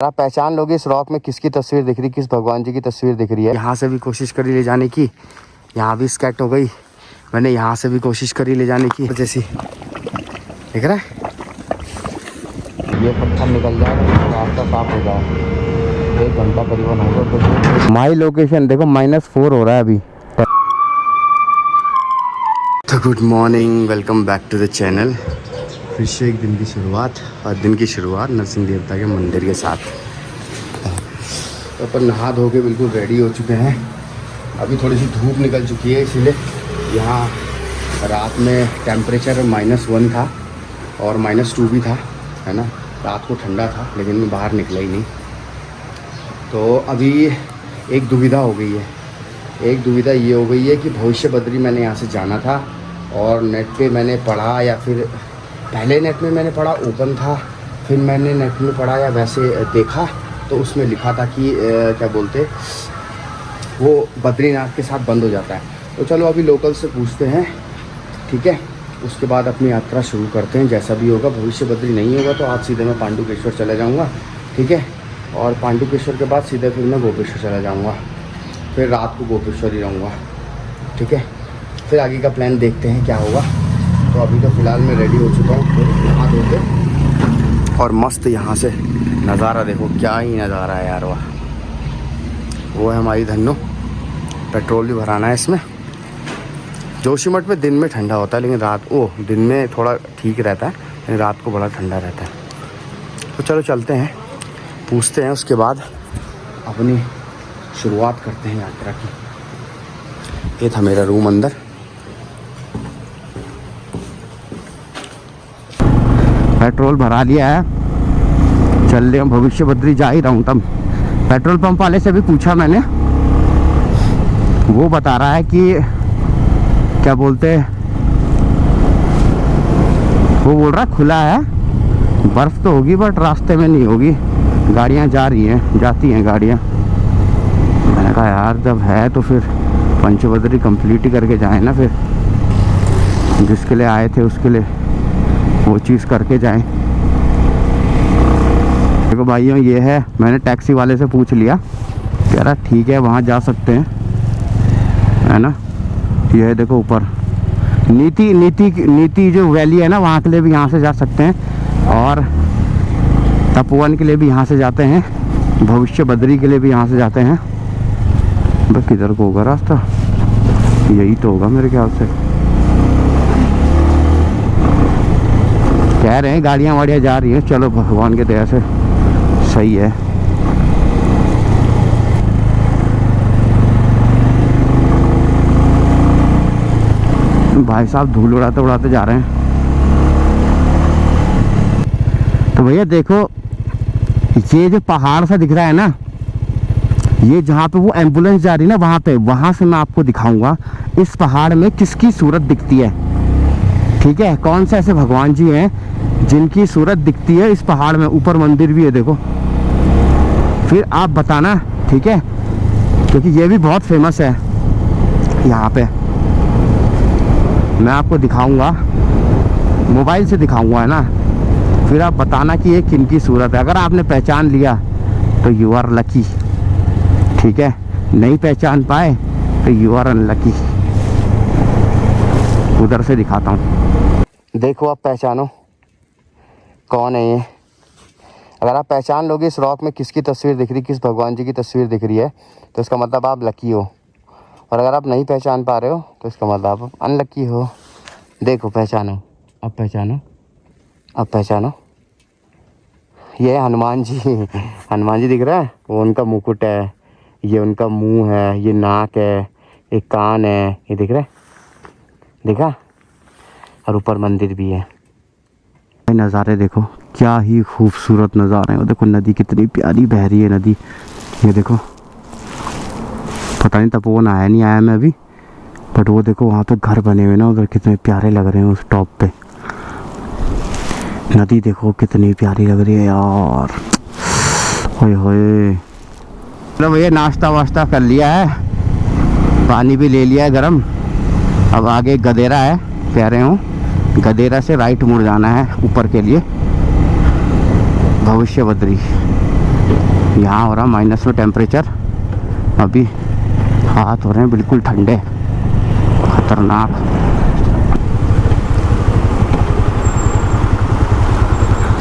आप पहचान लोगे इस रॉक में किसकी तस्वीर दिख रही, किस भगवान जी की तस्वीर दिख रही है। यहाँ से भी कोशिश करी ले जाने की, यहाँ भी स्कैट हो गई। मैंने यहाँ से भी कोशिश करी ले जाने की, जैसी दिख रहा है ये पत्थर निकल जाएगा, रास्ता साफ हो जाए। 1 घंटा करीबन होगा। तो माई लोकेशन देखो -4 हो रहा है अभी। तो good morning, welcome back to the channel. फिर से एक दिन की शुरुआत, और दिन की शुरुआत नरसिंह देवता के मंदिर के साथ। तो अपन नहा धो के बिल्कुल रेडी हो चुके हैं। अभी थोड़ी सी धूप निकल चुकी है, इसीलिए यहाँ रात में टेम्परेचर -1 था और -2 भी था, है ना। रात को ठंडा था, लेकिन मैं बाहर निकला ही नहीं। तो अभी एक दुविधा हो गई है। एक दुविधा ये हो गई है कि भविष्य बद्री मैंने यहाँ से जाना था, और नेट पे मैंने पढ़ा, या फिर पहले नेट में मैंने पढ़ा ओपन था, फिर मैंने नेट में पढ़ा या वैसे देखा तो उसमें लिखा था कि क्या बोलते, वो बद्रीनाथ के साथ बंद हो जाता है। तो चलो अभी लोकल से पूछते हैं, ठीक है। उसके बाद अपनी यात्रा शुरू करते हैं। जैसा भी होगा, भविष्य बद्री नहीं होगा तो आज सीधे मैं पांडुकेश्वर चला जाऊँगा, ठीक है। और पांडुकेश्वर के बाद सीधे फिर मैं गोपेश्वर चला जाऊँगा, फिर रात को गोपेश्वर ही रहूँगा, ठीक है। फिर आगे का प्लान देखते हैं क्या होगा। तो अभी तो फ़िलहाल मैं रेडी हो चुका हूँ, फिर नहा धो के, और मस्त यहाँ से नज़ारा देखो, क्या ही नज़ारा है यार। वो है हमारी धन्नो। पेट्रोल भी भराना है इसमें। जोशीमठ में दिन में ठंडा होता है, लेकिन दिन में थोड़ा ठीक रहता है, लेकिन रात को बड़ा ठंडा रहता है। तो चलो चलते हैं, पूछते हैं, उसके बाद अपनी शुरुआत करते हैं यात्रा की। ये था मेरा रूम अंदर। पेट्रोल भरा लिया है, चल रहे हैं। भविष्य बद्री जा ही रहा हूँ। तब पेट्रोल पंप वाले से भी पूछा मैंने, वो बता रहा है कि क्या बोलते, वो बोल रहा खुला है, बर्फ़ तो होगी बट रास्ते में नहीं होगी, गाड़ियाँ जा रही हैं, जाती हैं गाड़ियाँ। मैंने कहा यार जब है तो फिर पंचबद्री कंप्लीट ही करके जाएं ना, फिर जिसके लिए आए थे उसके लिए वो चीज़ करके जाएं। देखो भाइयों, ये है, मैंने टैक्सी वाले से पूछ लिया, कह रहा ठीक है वहाँ जा सकते हैं, है ना। ये है देखो ऊपर नीति जो वैली है ना, वहाँ के लिए भी यहाँ से जा सकते हैं, और तपोवन के लिए भी यहाँ से जाते हैं, भविष्य बद्री के लिए भी यहाँ से जाते हैं। बस किधर को होगा रास्ता, यही तो होगा मेरे ख्याल से। कह रहे हैं गाड़ियाँ वाड़ियाँ जा रही हैं, चलो भगवान के दया से सही है। भाई साहब धूल उड़ाते उड़ाते जा रहे हैं। तो भैया देखो, ये जो पहाड़ सा दिख रहा है ना, ये जहाँ पे वो एम्बुलेंस जा रही है ना, वहाँ से मैं आपको दिखाऊंगा इस पहाड़ में किसकी सूरत दिखती है, ठीक है। कौन से ऐसे भगवान जी हैं जिनकी सूरत दिखती है इस पहाड़ में। ऊपर मंदिर भी है देखो, फिर आप बताना, ठीक है, क्योंकि ये भी बहुत फेमस है यहाँ पे। मैं आपको दिखाऊंगा, मोबाइल से दिखाऊंगा, है ना। फिर आप बताना कि ये किनकी सूरत है। अगर आपने पहचान लिया तो यू आर लकी, ठीक है। नहीं पहचान पाए तो यू आर अनलकी। उधर से दिखाता हूँ, देखो आप पहचानो कौन है ये। अगर आप पहचान लोगे इस रॉक में किसकी तस्वीर दिख रही, किस भगवान जी की तस्वीर दिख रही है, तो इसका मतलब आप लकी हो। और अगर आप नहीं पहचान पा रहे हो तो इसका मतलब आप अनलकी हो। देखो पहचानो, अब पहचानो, अब पहचानो। ये है हनुमान जी। हनुमान जी दिख रहा है, वो उनका मुकुट है, ये उनका मुंह है, ये नाक है, एक कान है, ये दिख रहा है, देखा। और ऊपर मंदिर भी है। नज़ारे देखो, क्या ही खूबसूरत नज़ारे हैं। देखो नदी कितनी प्यारी बह रही है, नदी। ये देखो, पता नहीं तपोवन आया नहीं आया मैं अभी, बट वो देखो वहाँ पे घर बने हुए ना उधर, कितने प्यारे लग रहे हैं उस टॉप पे। नदी देखो कितनी प्यारी लग रही है यार, होए होए। चलो भैया नाश्ता वाश्ता कर लिया है, पानी भी ले लिया है गरम। अब आगे गदेरा है, कह रहे हूँ गदेरा से राइट मुड़ जाना है ऊपर के लिए, भविष्य बद्री। यहाँ हो रहा माइनस में टेम्परेचर। अभी हाथ हो रहे हैं बिल्कुल ठंडे, खतरनाक।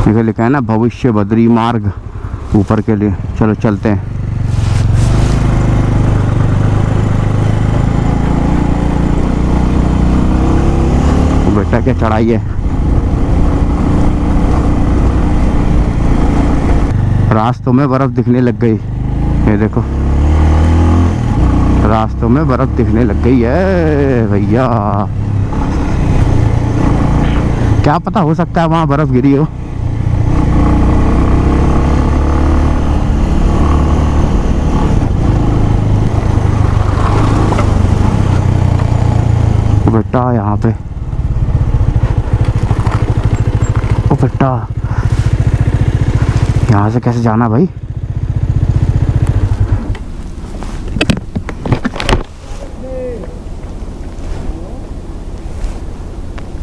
इधर लिखा है ना भविष्य बद्री मार्ग ऊपर के लिए। चलो चलते हैं। बेटा क्या चढ़ाई है। रास्तों में बर्फ दिखने लग गई, ये देखो रास्तों में बर्फ दिखने लग गई है भैया। क्या पता, हो सकता है वहां बर्फ गिरी हो। बेटा यहाँ पे, ओ बेटा यहाँ से कैसे जाना भाई?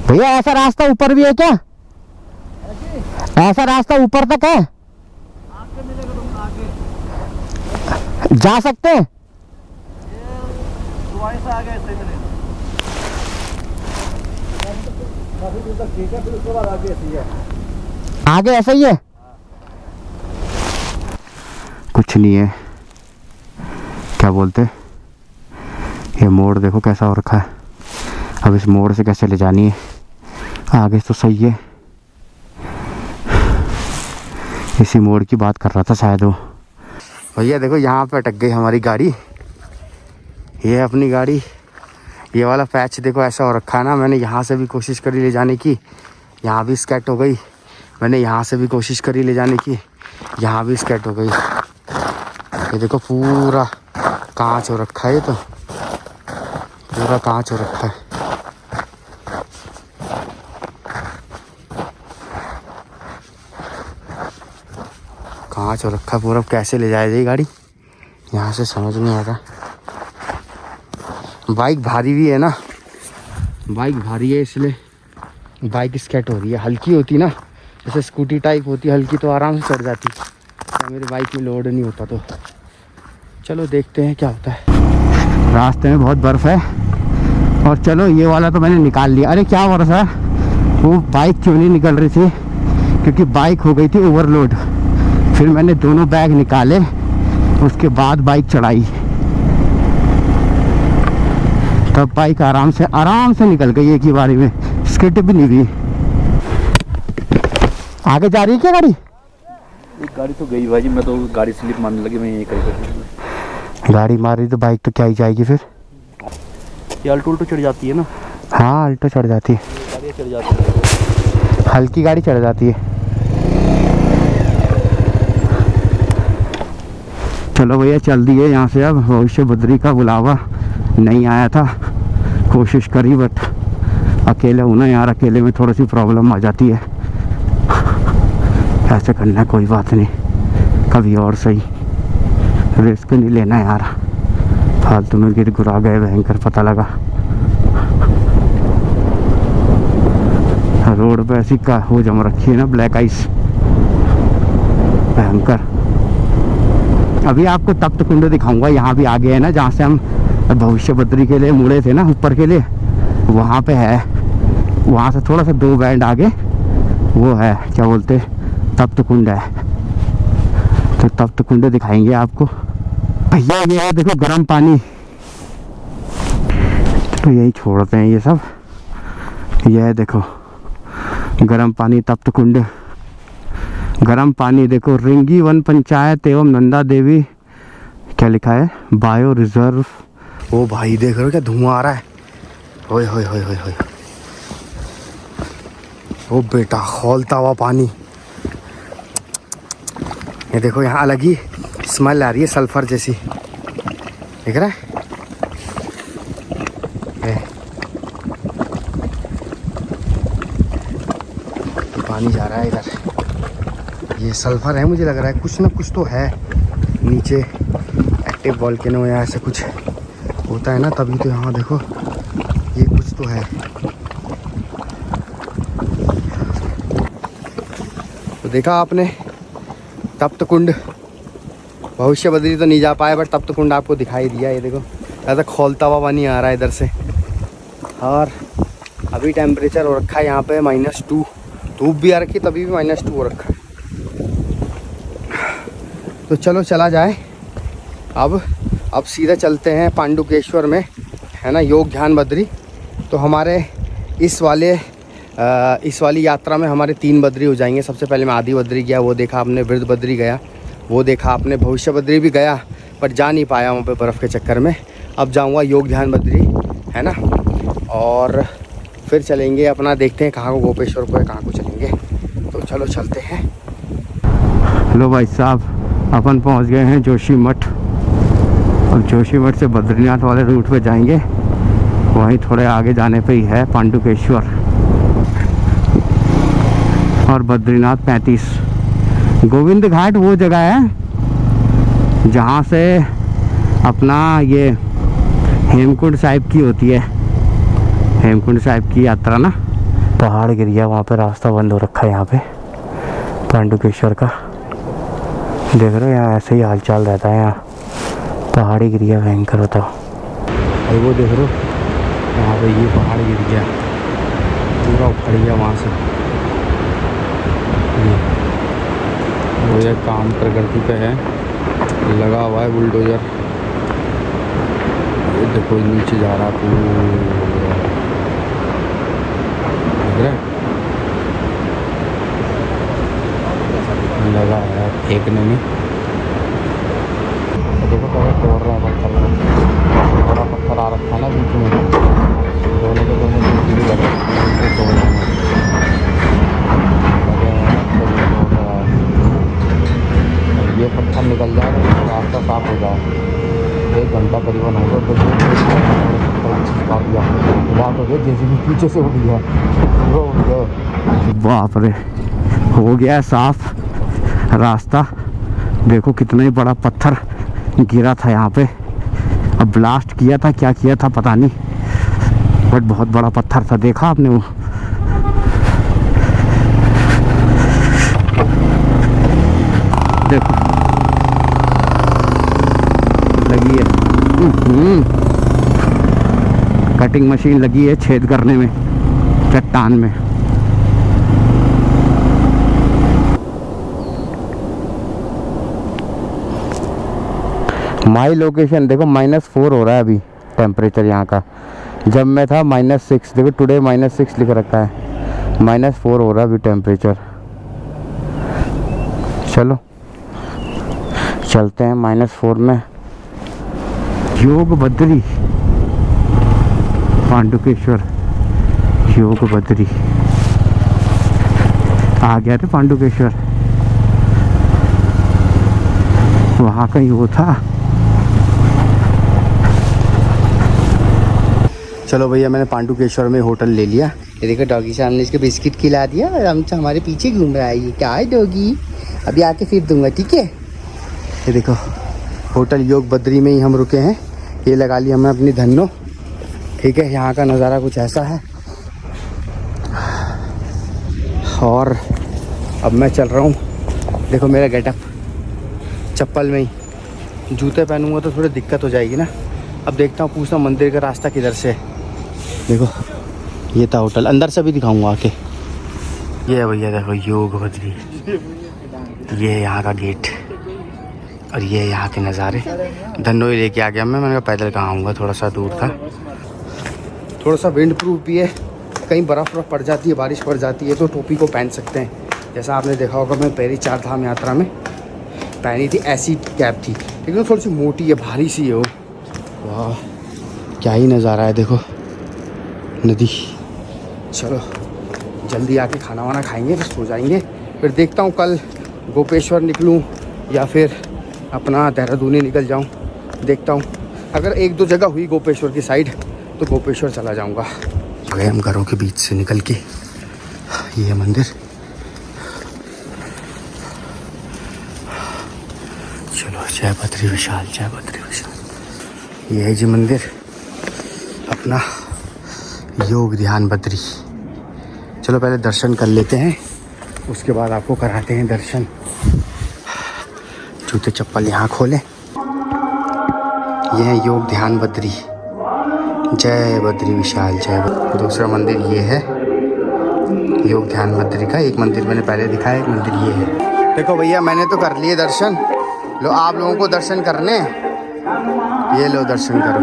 भैया ऐसा रास्ता ऊपर भी है क्या? ऐसा रास्ता ऊपर तक है? जा सकते हैं? आगे ऐसा ही है? कुछ नहीं है। क्या बोलते, ये मोड़ देखो कैसा हो रखा है। अब इस मोड़ से कैसे ले जानी है? आगे तो सही है, इसी मोड़ की बात कर रहा था शायद वो। भैया देखो यहाँ पे अटक गई हमारी गाड़ी। ये अपनी गाड़ी, ये वाला पैच देखो ऐसा हो रखा है ना। मैंने यहाँ से भी कोशिश करी ले जाने की, यहाँ भी स्कैट हो गई। मैंने यहाँ से भी कोशिश करी ले जाने की, यहाँ भी स्कैट हो गई। ये देखो पूरा कांच हो रखा है, ये तो पूरा कांच हो रखा है। कांच हो रखा है पूरा। कैसे ले जाए ये गाड़ी यहाँ से, समझ नहीं आ रहा। बाइक भारी भी है ना, बाइक भारी है इसलिए बाइक स्कैट हो रही है। हल्की होती ना, जैसे स्कूटी टाइप होती हल्की, तो आराम से चढ़ जाती। तो मेरी बाइक में लोड नहीं होता। तो चलो देखते हैं क्या होता है। रास्ते में बहुत बर्फ़ है। और चलो ये वाला तो मैंने निकाल लिया। अरे क्या हो रहा था, वो बाइक क्यों नहीं निकल रही थी? क्योंकि बाइक हो गई थी ओवरलोड। फिर मैंने दोनों बैग निकाले, उसके बाद बाइक चढ़ाई, तब बाइक आराम से निकल गई एक ही बारी में, स्किड भी नहीं हुई। आगे जा रही है क्या गाड़ी? एक गाड़ी तो गई भाई, मैं तो गाड़ी स्लिप मारने लगी, मैं यही कर गाड़ी मार रही तो बाइक तो क्या ही जाएगी फिर। ये अल्टो चढ़ जाती है ना। हाँ अल्टो चढ़ जाती है, गाड़ी चढ़ जाती है, हल्की गाड़ी चढ़ जाती है। चलो भैया चल दिए यहाँ से। अब भविष्य बद्री का बुलावा नहीं आया था, कोशिश करी, बट अकेले हूँ ना यार, अकेले में थोड़ी सी प्रॉब्लम आ जाती है। ऐसे करना है, कोई बात नहीं, कभी और सही। रिस्क नहीं लेना यार, फालतू में गिर गुरा गए भयंकर, पता लगा। रोड पे ऐसी का हो जम रखी है ना, ब्लैक आइस भयंकर। अभी आपको तप्त कुंड दिखाऊंगा, यहाँ भी आगे है ना, जहाँ से हम भविष्य बद्री के लिए मुड़े थे ना ऊपर के लिए, वहाँ पे है। वहाँ से थोड़ा सा 2 बैंड आगे वो है, क्या बोलते, तप्त कुंड है। तो तप्त कुंड दिखाएंगे आपको। भैया ये है देखो गर्म पानी। तो यही छोड़ते हैं ये सब। ये है देखो गर्म पानी, तप्त कुंड, गर्म पानी। देखो रिंगी वन पंचायत एवं नंदा देवी, क्या लिखा है, बायो रिजर्व। ओ भाई देख रहे हो क्या धुआं आ रहा है, ओए होए होए होए होए। ओ बेटा खौलता हुआ पानी। ये देखो यहाँ अलग ही स्मेल आ रही है, सल्फर जैसी, दिख रहा है। पानी जा रहा है इधर, ये सल्फर है मुझे लग रहा है, कुछ ना कुछ तो है नीचे, एक्टिव वोल्केनो या ऐसा कुछ होता है ना, तभी तो यहाँ देखो ये कुछ तो है। तो देखा आपने तप्त कुंड, भविष्य बद्री तो नहीं जा पाए, बट तब तो कुंड आपको दिखाई दिया। ये देखो ऐसा खोलता हुआ पानी आ रहा है इधर से। और अभी टेम्परेचर हो रखा है यहाँ पे -2, धूप भी आ रखी तभी भी -2 हो रखा है। तो चलो चला जाए। अब सीधा चलते हैं पांडुकेश्वर में, है ना, योग ध्यान बद्री। तो हमारे इस वाली यात्रा में हमारे 3 बद्री हो जाएंगे। सबसे पहले मैं आदि बद्री गया, वो देखा आपने, वृद्ध बद्री गया, वो देखा आपने, भविष्य बद्री भी गया पर जा नहीं पाया वहाँ पे बर्फ़ के चक्कर में। अब जाऊँगा योग ध्यान बद्री, है ना, और फिर चलेंगे अपना, देखते हैं कहाँ को, गोपेश्वर को या कहाँ को चलेंगे। तो चलो चलते हैं। हेलो भाई साहब, अपन पहुँच गए हैं जोशीमठ। अब जोशीमठ से बद्रीनाथ वाले रूट पे जाएंगे, वहीं थोड़े आगे जाने पे ही है पांडुकेश्वर और बद्रीनाथ 35। गोविंद घाट वो जगह है जहाँ से अपना ये हेमकुंड साहिब की होती है, हेमकुंड साहिब की यात्रा ना। पहाड़ गिर गया वहाँ पे, रास्ता बंद हो रखा है यहाँ पे पांडुकेश्वर का। देख रहे हो यहाँ ऐसे ही हालचाल रहता है, यहाँ पहाड़ी गिर गया भयंकर होता। और वो देख रहे हो यहाँ पे ये पहाड़ गिर गया, पूरा उखड़ गया वहाँ से। वो ये काम प्रगति पे है, लगा हुआ है बुलडोजर। ये देखो नीचे जा रहा पूरा, देख रहे लगा है फेंकने में। देखो पहले तोड़ रहा है पत्थर, बड़ा पत्थर आ रखा ना बीच में, दोनों के दोनों बीच भी लगे तोड़ रहे हैं। ये पत्थर निकल जाए तो रास्ता साफ हो जाए। 1 घंटा करीबन होगा तो काट दिया, बात हो गई जैसे भी पीछे से उठ गया, पूरा उठ गया। बाप रे, हो गया साफ रास्ता। देखो कितना ही बड़ा पत्थर गिरा था यहाँ पे। अब ब्लास्ट किया था, क्या किया था पता नहीं, बट बहुत बड़ा पत्थर था। देखा आपने वो? देखो लगी है, कटिंग मशीन लगी है छेद करने में चट्टान में। माई लोकेशन देखो -4 हो रहा है अभी टेम्परेचर यहाँ का। जब मैं था -6, देखो टुडे -6 लिख रखा है, -4 हो रहा है अभी टेम्परेचर। चलो चलते हैं -4 में योग बद्री, पांडुकेश्वर योग बद्री। आ गया थे पांडुकेश्वर, वहाँ कहीं वो था। चलो भैया, मैंने पांडुकेश्वर में होटल ले लिया। ये देखो डॉगी साहब ने इसके बिस्किट खिला दिया और हम हमारे पीछे घूम रहा है। ये क्या है डॉगी, अभी आके फिर दूंगा, ठीक है। ये देखो होटल योग बद्री में ही हम रुके हैं। ये लगा लिया हमने अपनी धन्नो, ठीक है। यहाँ का नज़ारा कुछ ऐसा है। और अब मैं चल रहा हूँ, देखो मेरा गेटअप चप्पल में ही, जूते पहनूंगा तो थोड़ी दिक्कत हो जाएगी ना। अब देखता हूँ, पूछता हूँ मंदिर का रास्ता किधर से है। देखो ये था होटल, अंदर से भी दिखाऊंगा आके। ये है भैया देखो योग बद्री, ये यहाँ का गेट और ये यहाँ के नज़ारे। धन्नो ही लेके आ गया मैंने कहा पैदल कहाँ आऊँगा, थोड़ा सा दूर था। थोड़ा सा विंड प्रूफ भी है, कहीं बर्फ़ पड़ जाती है, बारिश पड़ जाती है तो टोपी को पहन सकते हैं। जैसा आपने देखा होगा मैं पहली 4 धाम यात्रा में पहनी थी, ऐसी कैप थी, लेकिन थोड़ी सी मोटी है, भारी सी है वो। वाह क्या ही नज़ारा है, देखो नदी। चलो जल्दी आके खाना वाना खाएंगे, फिर सो जाएंगे। फिर देखता हूँ कल गोपेश्वर निकलूँ या फिर अपना देहरादून ही निकल जाऊँ, देखता हूँ। अगर 1-2 जगह हुई गोपेश्वर की साइड तो गोपेश्वर चला जाऊँगा। आ गए हम घरों के बीच से निकल के, ये है मंदिर। चलो जय बद्री विशाल, जय बद्री विशाल। ये है जी मंदिर अपना योग ध्यान बद्री। चलो पहले दर्शन कर लेते हैं, उसके बाद आपको कराते हैं दर्शन। जूते चप्पल यहाँ खोलें। ये है योग ध्यान बद्री, जय बद्री विशाल जय बद्री। दूसरा मंदिर ये है योग ध्यान बद्री का। एक मंदिर मैंने पहले दिखाया, एक मंदिर ये है। देखो भैया मैंने तो कर लिए दर्शन, लो आप लोगों को दर्शन करने, ये लो दर्शन करो।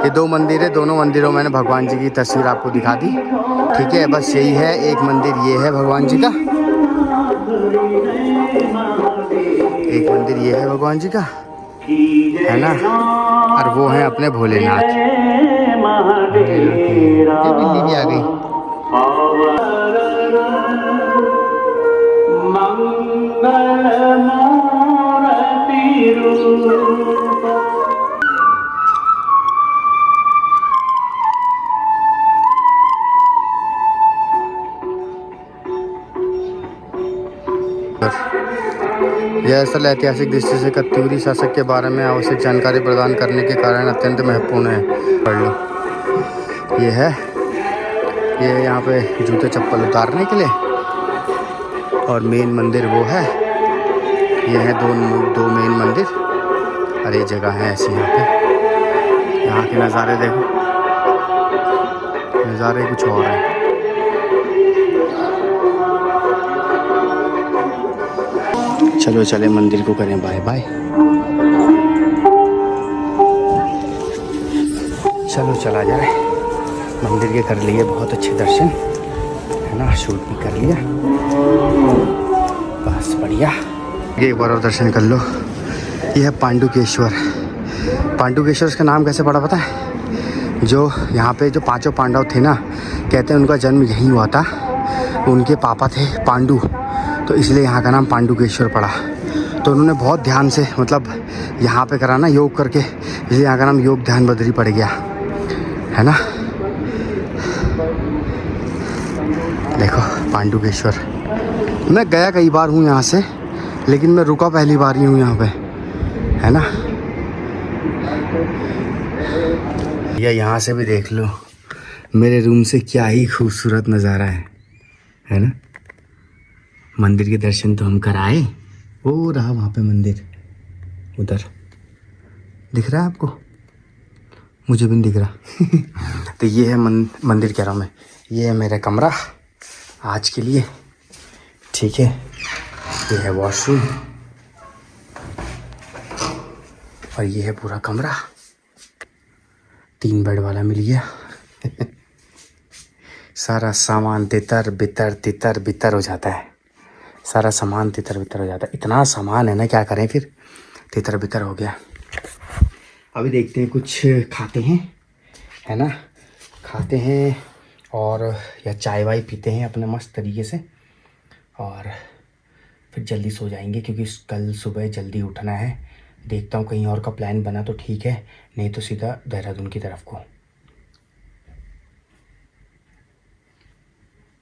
ये 2 मंदिर है, दोनों मंदिरों मैंने भगवान जी की तस्वीर आपको दिखा दी, ठीक है। बस यही है, एक मंदिर ये है भगवान जी का, एक मंदिर ये है भगवान जी का, है ना, और वो है अपने भोलेनाथ। ये बिल्ली भी आ गई। यह स्थल ऐतिहासिक दृष्टि से कत्यूरी शासक के बारे में आवश्यक जानकारी प्रदान करने के कारण अत्यंत महत्वपूर्ण है। पढ़ लो। ये है, ये यहाँ पे जूते चप्पल उतारने के लिए, और मेन मंदिर वो है। ये है दो मेन मंदिर, और ये जगह है ऐसी यहाँ पे। यहाँ के नज़ारे देखो, नज़ारे कुछ और हैं। चलो चले मंदिर को करें बाय बाय। चलो चला जाए, मंदिर के कर लिए बहुत अच्छे दर्शन, है ना, शूट भी कर लिया, बस बढ़िया। एक बार और दर्शन कर लो। ये है पांडुकेश्वर। पांडुकेश्वर का नाम कैसे पड़ा पता है? जो यहाँ पे जो 5 पांडव थे ना, कहते हैं उनका जन्म यहीं हुआ था, उनके पापा थे पांडु, तो इसलिए यहाँ का नाम पांडुकेश्वर पड़ा। तो उन्होंने बहुत ध्यान से मतलब यहाँ पे करा ना योग करके, इसलिए यहाँ का नाम योग ध्यान बद्री पड़ गया, है ना। देखो पांडुकेश्वर, मैं गया कई बार हूँ यहाँ से, लेकिन मैं रुका पहली बार ही हूँ यहाँ पे, है ना। या यहाँ से भी देख लो मेरे रूम से क्या ही खूबसूरत नज़ारा है ना। मंदिर के दर्शन तो हम कराए, वो रहा वहाँ पे मंदिर, उधर दिख रहा है आपको? मुझे भी नहीं दिख रहा। तो ये है मंदिर कह रहा हूँ मैं, ये है मेरा कमरा आज के लिए, ठीक है। ये है वॉशरूम, और ये है पूरा कमरा, 3 बेड वाला मिल गया। सारा सामान तितर बितर हो जाता है, सारा सामान तितर बितर हो जाता है। इतना सामान है ना, क्या करें फिर, तितर बितर हो गया। अभी देखते हैं कुछ खाते हैं, है ना, खाते हैं और या चाय वाय पीते हैं अपने मस्त तरीके से, और फिर जल्दी सो जाएंगे क्योंकि कल सुबह जल्दी उठना है। देखता हूँ कहीं और का प्लान बना तो ठीक है, नहीं तो सीधा देहरादून की तरफ को।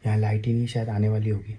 यहाँ लाइट ही नहीं शायद आने वाली होगी।